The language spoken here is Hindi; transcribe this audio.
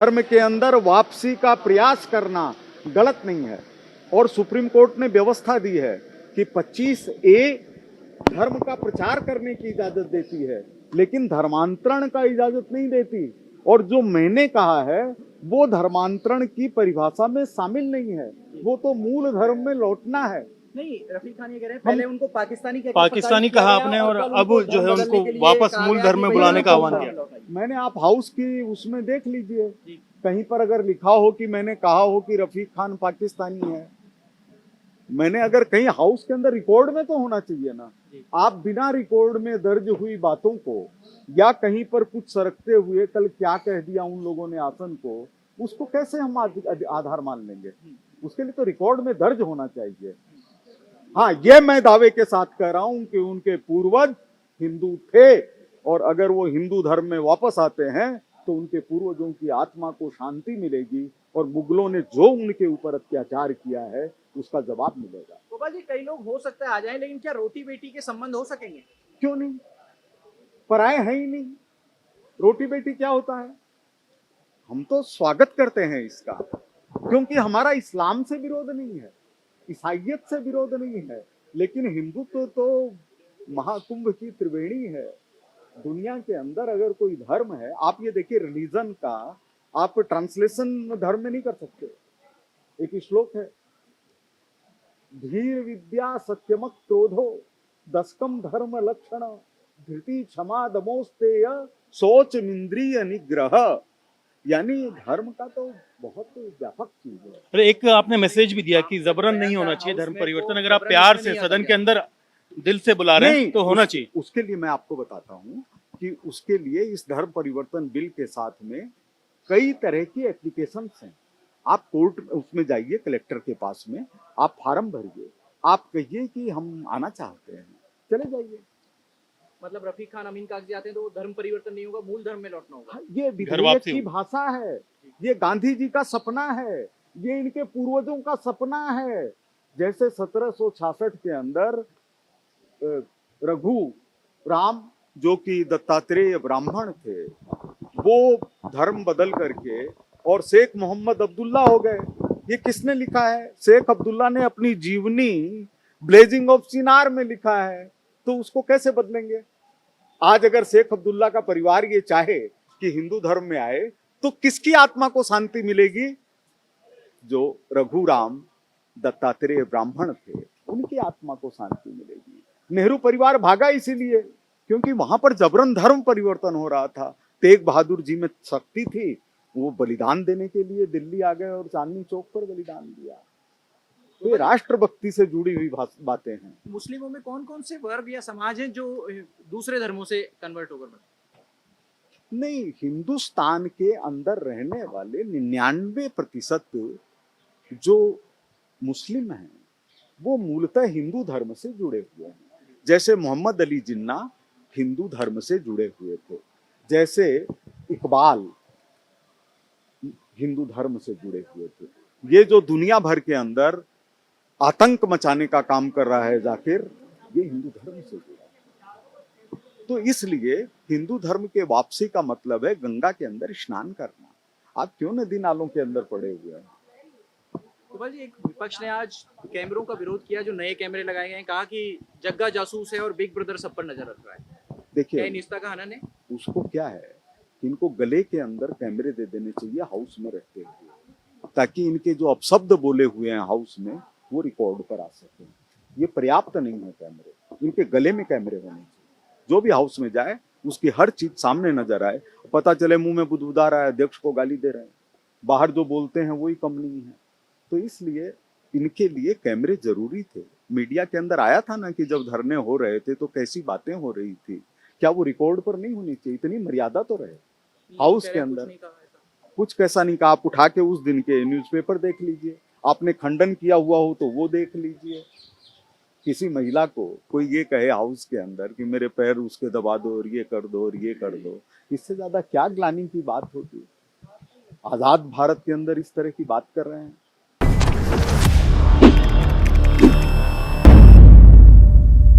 धर्म के अंदर वापसी का प्रयास करना गलत नहीं है। और सुप्रीम कोर्ट ने व्यवस्था दी है कि 25A धर्म का प्रचार करने की इजाजत देती है, लेकिन धर्मांतरण का इजाजत नहीं देती। और जो मैंने कहा है वो धर्मांतरण की परिभाषा में शामिल नहीं है, वो तो मूल धर्म में लौटना है। नहीं, रफीक खान ये कह रहे हैं पहले उनको पाकिस्तानी पाकिस्तानी कहा आपने और अब जो है उनको वापस मूल धर्म में बुलाने का आह्वान किया। मैंने आप हाउस की उसमें देख लीजिए, कहीं पर अगर लिखा हो कि मैंने कहा हो कि रफीक खान पाकिस्तानी है, मैंने अगर कहीं हाउस के अंदर रिकॉर्ड में तो होना चाहिए ना। आप बिना रिकॉर्ड में दर्ज हुई बातों को या कहीं पर कुछ सरकते हुए कल क्या कह दिया उन लोगों ने आसन को, उसको कैसे हम आधार मान लेंगे? उसके लिए तो रिकॉर्ड में दर्ज होना चाहिए। हाँ, ये मैं दावे के साथ कह रहा हूं कि उनके पूर्वज हिंदू थे, और अगर वो हिंदू धर्म में वापस आते हैं तो उनके पूर्वजों की आत्मा को शांति मिलेगी, और मुगलों ने जो उनके ऊपर अत्याचार किया है उसका जवाब मिलेगा। गोपाल जी, कई लोग हो सकता है आ जाएं, लेकिन क्या रोटी बेटी के संबंध हो सकेंगे? क्यों नहीं? पराए हैं ही नहीं। रोटी बेटी क्या होता है? हम तो स्वागत करते हैं इसका, क्योंकि हमारा इस्लाम से विरोध नहीं है, ईसाइयत से विरोध नहीं है, लेकिन हिंदुत्व तो महाकुंभ की त्रिवेणी है। दुनिया के अंदर अगर कोई धर्म है, आप ये देखिए, रिलीजन का आप ट्रांसलेशन धर्म में नहीं कर सकते। एक श्लोक है, धीर विद्या सत्यमक क्रोधो दशकम धर्म लक्षण धृति क्षमा दमोस्तेय सोच इंद्रिय निग्रह। यानी धर्म का तो बहुत व्यापक चीज है। अरे एक आपने मैसेज भी दिया कि जबरन नहीं होना चाहिए धर्म परिवर्तन, अगर आप प्यार से सदन के अंदर दिल से बुला रहे हैं तो होना चाहिए। उसके लिए मैं आपको बताता हूँ कि उसके लिए इस धर्म परिवर्तन बिल के साथ में कई तरह की एप्लीकेशंस हैं। आप कोर्ट उसमें जाइए, कलेक्टर के पास में आप फार्म भरिए, आप कहिए कि हम आना चाहते हैं, चले जाइए। मतलब रफीक खान अमीन कागजी आते हैं तो वो धर्म परिवर्तन नहीं होगा, मूल धर्म में लौटना होगा। ये विधेयक की भाषा है, ये गांधी जी का सपना है, ये इनके पूर्वजों का सपना है। जैसे 1766 के अंदर रघु राम, जो कि दत्तात्रेय ब्राह्मण थे, वो धर्म बदल करके और शेख मोहम्मद अब्दुल्ला हो गए। ये किसने लिखा है? शेख अब्दुल्ला ने अपनी जीवनी ब्लेजिंग ऑफ चिनार में लिखा है। तो उसको कैसे बदलेंगे? आज अगर शेख अब्दुल्ला का परिवार ये चाहे कि हिंदू धर्म में आए, तो किसकी आत्मा को शांति मिलेगी? जो रघुराम दत्तात्रेय ब्राह्मण थे, उनकी आत्मा को शांति मिलेगी। नेहरू परिवार भागा इसीलिए क्योंकि वहां पर जबरन धर्म परिवर्तन हो रहा था। तेग बहादुर जी में शक्ति थी, वो बलिदान देने के लिए दिल्ली आ गए और चांदनी चौक पर बलिदान दिया। तो ये राष्ट्रभक्ति से जुड़ी हुई बातें हैं। मुस्लिमों में कौन कौन से वर्ग या समाज हैं जो दूसरे धर्मों से कन्वर्ट होकर बने? नहीं, हिंदुस्तान के अंदर रहने वाले 99% जो मुस्लिम हैं वो मूलतः हिंदू धर्म से जुड़े हुए हैं। जैसे मोहम्मद अली जिन्ना हिंदू धर्म से जुड़े हुए थे, जैसे इकबाल हिंदू धर्म से जुड़े हुए थे। ये जो दुनिया भर के अंदर आतंक मचाने का काम कर रहा है जाकिर, ये हिंदू धर्म से जुड़ा है। तो इसलिए हिंदू धर्म के वापसी का मतलब है गंगा के अंदर स्नान करना। आप क्यों नदी नालों के अंदर पड़े हुए हैं? गोपाल जी, एक विपक्ष ने आज कैमरों का विरोध किया, जो नए कैमरे लगाए गए हैं, कहा कि जग्गा जासूस है और बिग ब्रदर सब पर नजर रख रहा है। देखिए, निष्ठा का हनन है। उसको क्या है, इनको गले के अंदर कैमरे दे देने चाहिए हाउस में रहते हुए, ताकि इनके जो अपशब्द बोले हुए हैं हाउस में वो रिकॉर्ड पर आ सके। ये पर्याप्त नहीं है कैमरे, इनके गले में कैमरे होने चाहिए। जो भी हाउस में जाए उसकी हर चीज सामने नजर आए, पता चले मुंह में बुदबुदा रहा है, अध्यक्ष को गाली दे रहे हैं, बाहर जो बोलते हैं वही कम नहीं है। तो इसलिए इनके लिए कैमरे जरूरी थे। मीडिया के अंदर आया था ना कि जब धरने हो रहे थे तो कैसी बातें हो रही थी, क्या वो रिकॉर्ड पर नहीं होनी चाहिए? इतनी मर्यादा तो रहे हाउस के अंदर। कुछ कैसा नहीं कहा। आप उठा के उस दिन के न्यूज़पेपर देख लीजिए, आपने खंडन किया हुआ हो तो वो देख लीजिए। किसी महिला को कोई ये कहे हाउस के अंदर कि मेरे पैर उसके दबा दो और ये कर दो और ये कर दो, इससे ज्यादा क्या ग्लानि की बात होती? आजाद भारत के अंदर इस तरह की बात कर रहे हैं।